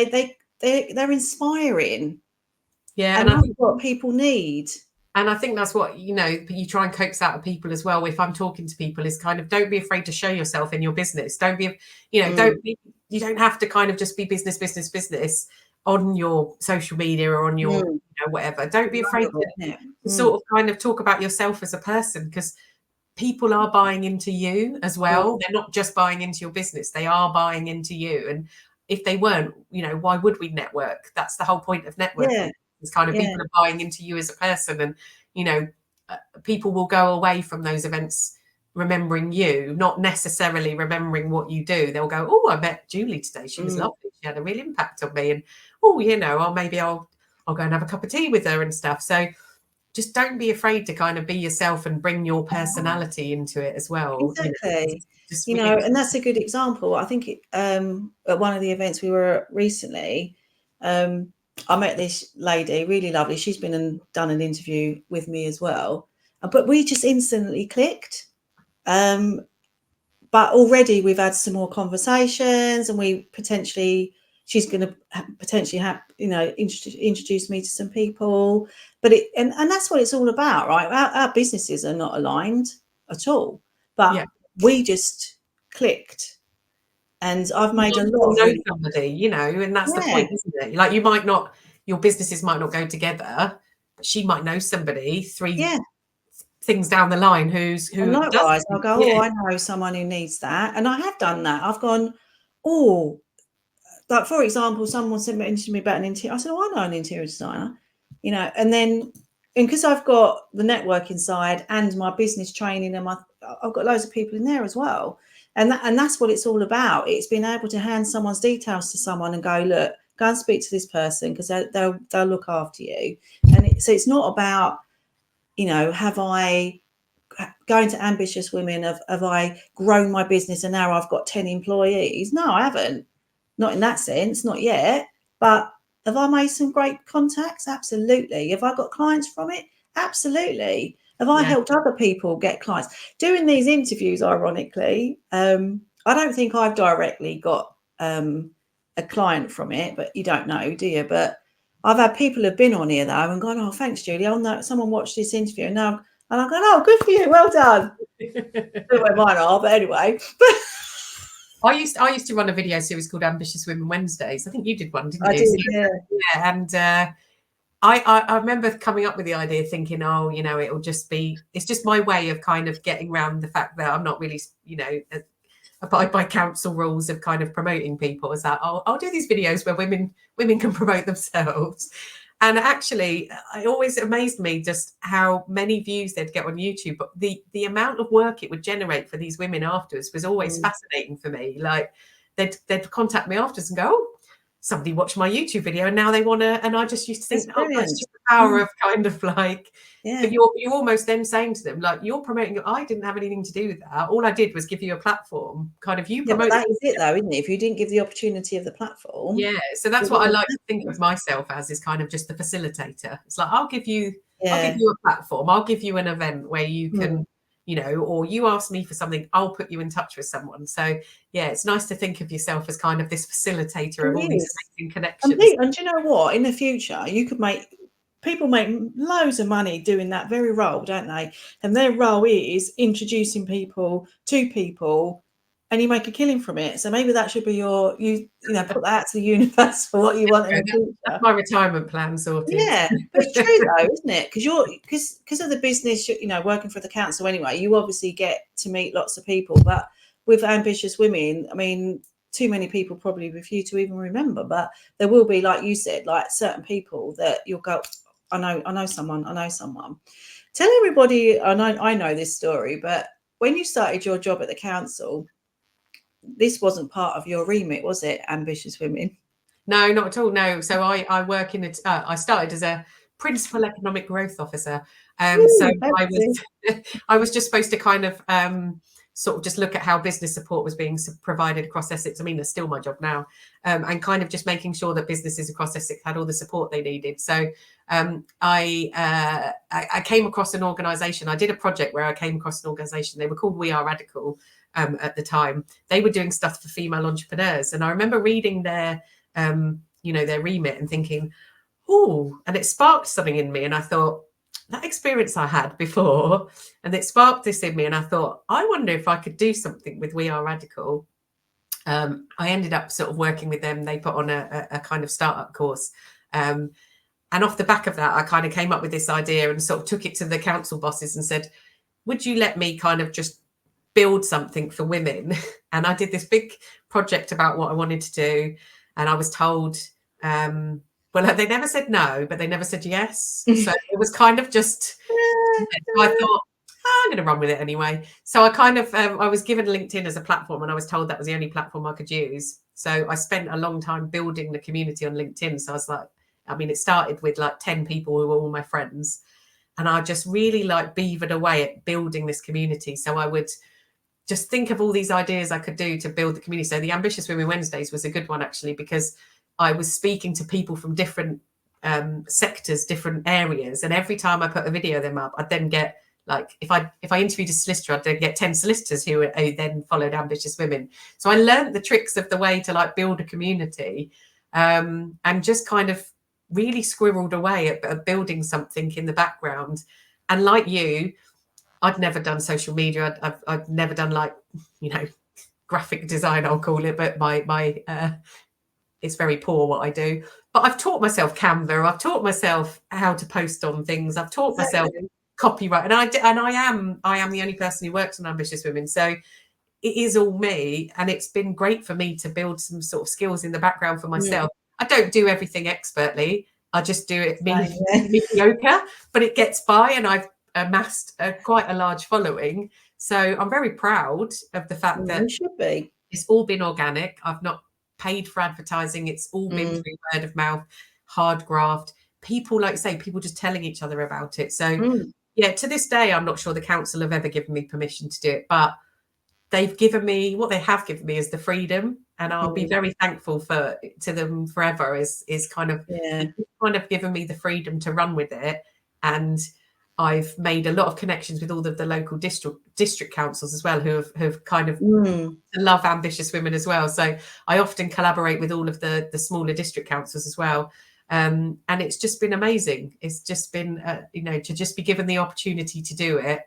they're inspiring. Yeah. And that's what people need. And I think that's what, you try and coax out of people as well. If I'm talking to people, is kind of, don't be afraid to show yourself in your business. Don't be, you don't have to kind of just be business on your social media or on your, whatever. Don't be afraid to sort of kind of talk about yourself as a person, because people are buying into you as well. They're not just buying into your business. They are buying into you. And if they weren't, why would we network? That's the whole point of networking. Yeah. It's kind of people are buying into you as a person, and people will go away from those events remembering you, not necessarily remembering what you do. They'll go, oh, I met Julie today, she was lovely, she had a real impact on me, and maybe I'll go and have a cup of tea with her and stuff. So just don't be afraid to kind of be yourself and bring your personality into it as well. Exactly. And that's a good example. I think at one of the events we were at recently, I met this lady, really lovely. She's been and done an interview with me as well. But we just instantly clicked. But already we've had some more conversations, and she's going to potentially have, introduce me to some people. But and that's what it's all about, right? Our businesses are not aligned at all, but we just clicked. And I've made a lot of somebody, and that's the point, isn't it? Like your businesses might not go together, but she might know somebody three things down the line who likewise, I'll go, oh, I know someone who needs that. And I have done that. I've gone, oh, like for example, someone mentioned me about an interior. I said, oh, I know an interior designer, and because I've got the networking side and my business training, and I've got loads of people in there as well. And that's what it's all about. It's being able to hand someone's details to someone and go, look, go and speak to this person, because they'll look after you. And so it's not about, have I going to ambitious women? Have I grown my business and now I've got 10 employees? No, I haven't. Not in that sense, not yet. But have I made some great contacts? Absolutely. Have I got clients from it? Absolutely. Have I helped other people get clients? Doing these interviews, ironically, I don't think I've directly got a client from it, but you don't know, do you? But I've had people who've been on here, though, and gone, oh, thanks, Julie. Oh, no, someone watched this interview. And I'm going, oh, good for you. Well done. I don't know where mine are, but anyway. I used to run a video series called Ambitious Women Wednesdays. I think you did one, didn't you? I did, yeah. And I remember coming up with the idea, thinking, oh, it's just my way of kind of getting around the fact that I'm not really, abide by council rules of kind of promoting people. Is that I'll do these videos where women can promote themselves. And actually, it always amazed me just how many views they'd get on YouTube. But the amount of work it would generate for these women afterwards was always fascinating for me. Like they'd contact me afterwards and go, oh, somebody watched my YouTube video and now they want to, and I just used to think, That's oh, that's brilliant. just the power of kind of like, Yeah. but you're almost then saying to them, like, you're promoting, I didn't have anything to do with that. All I did was give you a platform, kind of, you Yeah, but promote. that is it though, isn't it? If you didn't give the opportunity of the platform. Yeah. So that's what I like to think of myself as, is kind of just the facilitator. It's like, I'll give you a platform. I'll give you an event where you can, you know, or you ask me for something, I'll put you in touch with someone. So yeah, it's nice to think of yourself as kind of this facilitator of all these amazing connections. And do you know what? In the future, you could people make loads of money doing that very role, don't they? And their role is introducing people to people, and you make a killing from it. So maybe that should be you know, put that out to the universe for what you want in the future. That's my retirement plan sorted. Yeah, but it's true though, isn't it? Because of the business, you know, working for the council anyway, you obviously get to meet lots of people. But with ambitious women, I mean, too many people probably with you to even remember. But there will be, like you said, like certain people that you'll go, I know someone. Tell everybody, I know this story, but when you started your job at the council, this wasn't part of your remit, was it? Ambitious women. No, not at all. No. So I work in it. I started as a principal economic growth officer. So I was just supposed to kind of sort of just look at how business support was being provided across Essex. I mean, that's still my job now, and kind of just making sure that businesses across Essex had all the support they needed. So I came across an organisation. I did a project where I came across an organisation. They were called We Are Radical at the time. They were doing stuff for female entrepreneurs, and I remember reading their you know, their remit and thinking, oh, and it sparked something in me. And I thought, that experience I had before, and it sparked this in me. And I thought, I wonder if I could do something with We Are Radical. I ended up sort of working with them. They put on a kind of startup course. And off the back of that, I kind of came up with this idea and sort of took it to the council bosses and said, would you let me kind of just build something for women? And I did this big project about what I wanted to do. And I was told, well, they never said no, but they never said yes. So it was kind of just, I thought, I'm going to run with it anyway. So I kind of, I was given LinkedIn as a platform, and I was told that was the only platform I could use. So I spent a long time building the community on LinkedIn. So I was like, I mean, it started with like 10 people who were all my friends. And I just really like beavered away at building this community. So I would just think of all these ideas I could do to build the community. So the Ambitious Women Wednesdays was a good one, actually, because I was speaking to people from different sectors, different areas. And every time I put a video of them up, I'd then get, like, if I interviewed a solicitor, I'd then get 10 solicitors who then followed Ambitious Women. So I learned the tricks of the way to like build a community, and just kind of really squirreled away at building something in the background. And like you, I'd never done social media. I've never done, like, you know, graphic design, I'll call it, but my it's very poor what I do. But I've taught myself Canva. I've taught myself how to post on things. I've taught myself copyright, and I am the only person who works on Ambitious Women. So it is all me, and it's been great for me to build some sort of skills in the background for myself. I don't do everything expertly. I just do it mediocre, but it gets by, and I've amassed quite a large following. So I'm very proud of the fact that it's all been organic. I've not paid for advertising. It's all been through word of mouth, hard graft. People, like say, people just telling each other about it. So yeah, to this day, I'm not sure the council have ever given me permission to do it, but they've given me, what they have given me is the freedom, and I'll be very thankful to them forever. Is kind of given me the freedom to run with it. And I've made a lot of connections with all of the local district councils as well, who have kind of love Ambitious Women as well. So I often collaborate with all of the smaller district councils as well. And it's just been amazing. It's just been, you know, to just be given the opportunity to do it.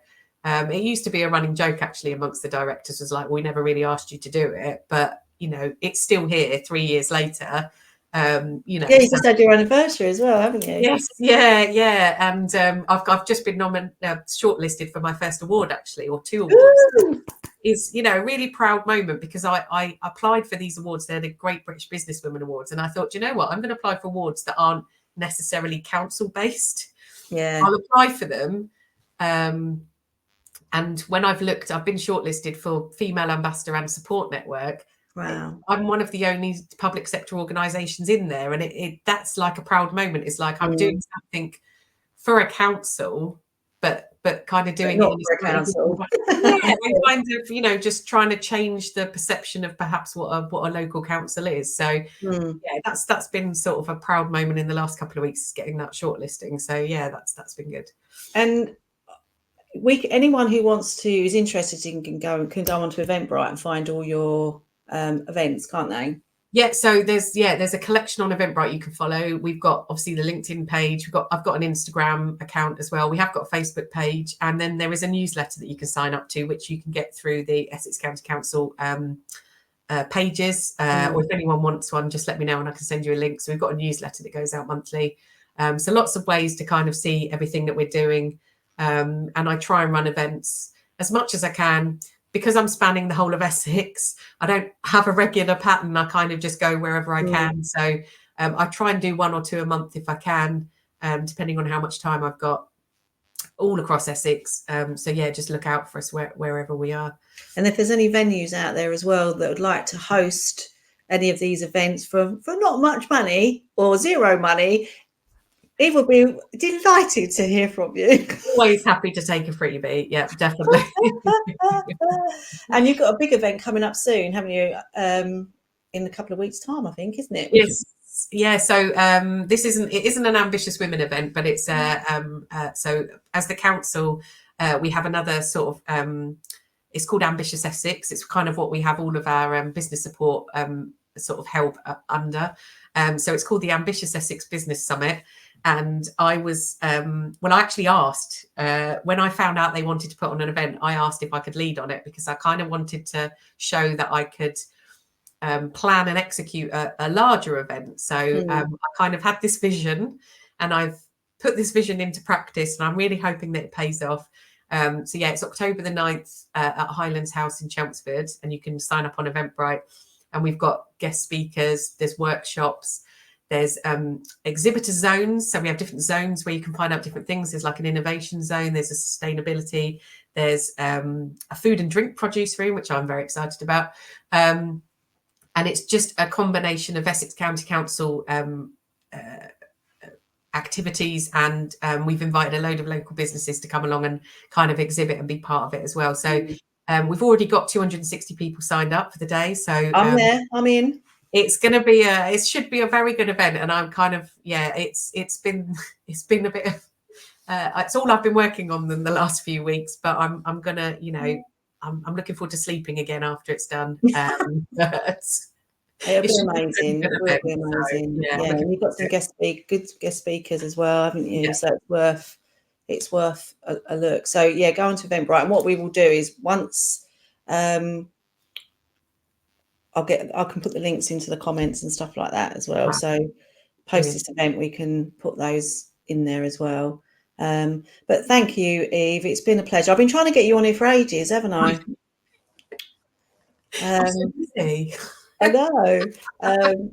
It used to be a running joke, actually, amongst the directors, was like, we never really asked you to do it. But, you know, it's still here 3 years later. You know, yeah, you just had your anniversary as well, haven't you? Yes, yeah. And I've just been shortlisted for my first award, actually, or 2 awards. Is, you know, a really proud moment, because I applied for these awards. They're the Great British Businesswomen Awards, and I thought, you know what, I'm going to apply for awards that aren't necessarily council based. Yeah, I'll apply for them. And when I've been shortlisted for Female Ambassador and Support Network, Wow. I'm one of the only public sector organisations in there, and that's like a proud moment. It's like I'm doing something for a council, but kind of But doing it not in a for a slightly different council. way. Yeah, and kind of, you know, just trying to change the perception of perhaps what a local council is. So yeah, that's been sort of a proud moment in the last couple of weeks, getting that shortlisting. So yeah, that's been good. And anyone who is interested can go onto Eventbrite and find all your events, can't they? Yeah, so there's a collection on Eventbrite you can follow. We've got obviously the LinkedIn page. I've got an Instagram account as well. We have got a Facebook page, and then there is a newsletter that you can sign up to, which you can get through the Essex County Council pages. Or if anyone wants one, just let me know and I can send you a link. So we've got a newsletter that goes out monthly. So lots of ways to kind of see everything that we're doing. And I try and run events as much as I can. Because I'm spanning the whole of Essex, I don't have a regular pattern. I kind of just go wherever I can. So I try and do 1 or 2 a month if I can, depending on how much time I've got, all across Essex. So yeah, just look out for us wherever we are. And if there's any venues out there as well that would like to host any of these events for not much money or zero money, Eve will be delighted to hear from you. Always happy to take a freebie. Yeah, definitely. And you've got a big event coming up soon, haven't you? In a couple of weeks' time, I think, isn't it? Yes. Yeah. So it isn't an Ambitious Women event, but it's so as the council, we have another sort of it's called Ambitious Essex. It's kind of what we have all of our business support sort of help under. So it's called the Ambitious Essex Business Summit. And I was, I actually asked, when I found out they wanted to put on an event, I asked if I could lead on it because I kind of wanted to show that I could plan and execute a larger event. So I kind of had this vision and I've put this vision into practice and I'm really hoping that it pays off. So yeah, it's October the 9th at Highlands House in Chelmsford, and you can sign up on Eventbrite. And we've got guest speakers, there's workshops, there's exhibitor zones. So we have different zones where you can find out different things. There's like an innovation zone, there's a sustainability, there's a food and drink produce room, which I'm very excited about. And it's just a combination of Essex County Council activities, and we've invited a load of local businesses to come along and kind of exhibit and be part of it as well. So we've already got 260 people signed up for the day. So I'm there. I'm in. It's going to be it should be a very good event, and I'm kind of it's been a bit of it's all I've been working on in the last few weeks, but I'm gonna I'm looking forward to sleeping again after it's done. It'll be amazing. It will be amazing. So, yeah, and you've got some good guest speakers as well, haven't you? Yeah. So it's worth a look. So yeah, go on to Eventbrite, and what we will do is once I can put the links into the comments and stuff like that as well. So post this event, we can put those in there as well. But thank you, Eve. It's been a pleasure. I've been trying to get you on here for ages, haven't I? I'm so busy. I know.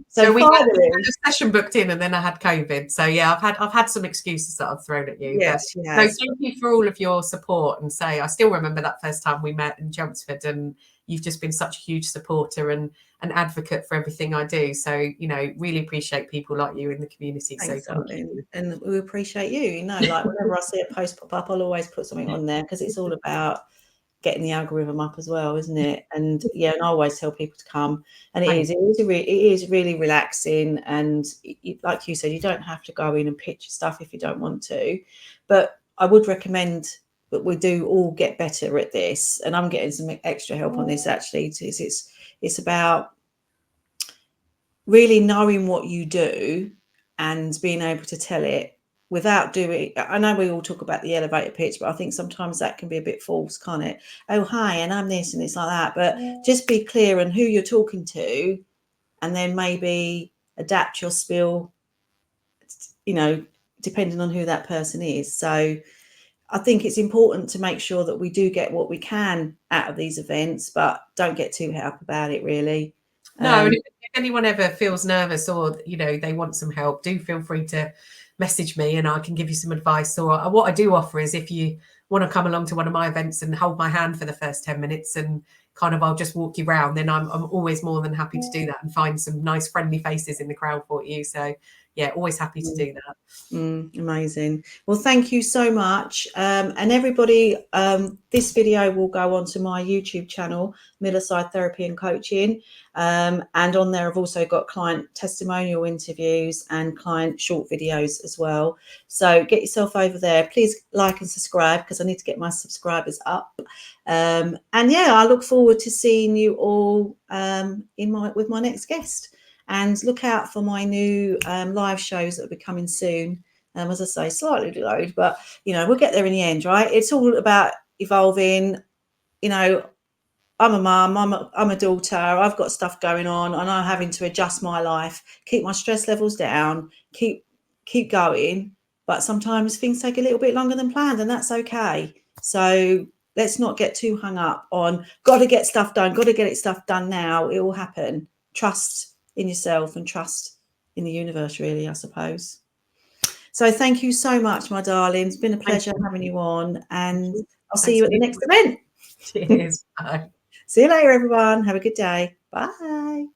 So we finally, had a session booked in, and then I had COVID. So yeah, I've had some excuses that I've thrown at you. Yes, but, yes. So thank you for all of your support. And I still remember that first time we met in Chelmsford, and you've just been such a huge supporter and an advocate for everything I do. So really appreciate people like you in the community. Thanks, so thank you. and we appreciate you. Like whenever I see a post pop up, I'll always put something on there because it's all about getting the algorithm up as well, isn't it? And yeah, and I always tell people to come, and it is really relaxing. And like you said, you don't have to go in and pitch stuff if you don't want to, but I would recommend that we do all get better at this. And I'm getting some extra help on this actually. It's about really knowing what you do and being able to tell it without doing. I know we all talk about the elevator pitch, but I think sometimes that can be a bit false, can't it? Oh, hi, and I'm this and it's like that. But just be clear on who you're talking to, and then maybe adapt your spiel, depending on who that person is. So I think it's important to make sure that we do get what we can out of these events, but don't get too hot up about it, really. No, and if anyone ever feels nervous or they want some help, do feel free to message me and I can give you some advice. Or what I do offer is if you want to come along to one of my events and hold my hand for the first 10 minutes and kind of I'll just walk you round, then I'm always more than happy to do that and find some nice friendly faces in the crowd for you. So yeah, always happy to do that. Amazing. Well, thank you so much. And everybody, this video will go onto my YouTube channel, Millieside Therapy and Coaching. And on there, I've also got client testimonial interviews and client short videos as well. So get yourself over there. Please like and subscribe, because I need to get my subscribers up. And yeah, I look forward to seeing you all with my next guest. And look out for my new live shows that will be coming soon. As I say, slightly delayed, but we'll get there in the end, right? It's all about evolving. I'm a mum, I'm a daughter, I've got stuff going on, and I'm having to adjust my life, keep my stress levels down, keep going. But sometimes things take a little bit longer than planned, and that's okay. So let's not get too hung up on got to get stuff done, got to get stuff done now. It will happen. Trust in yourself and trust in the universe, really, I suppose. So thank you so much, my darling. It's been a pleasure having you on, and I'll see you at the next event. Cheers. Bye. See you later, everyone. Have a good day. Bye.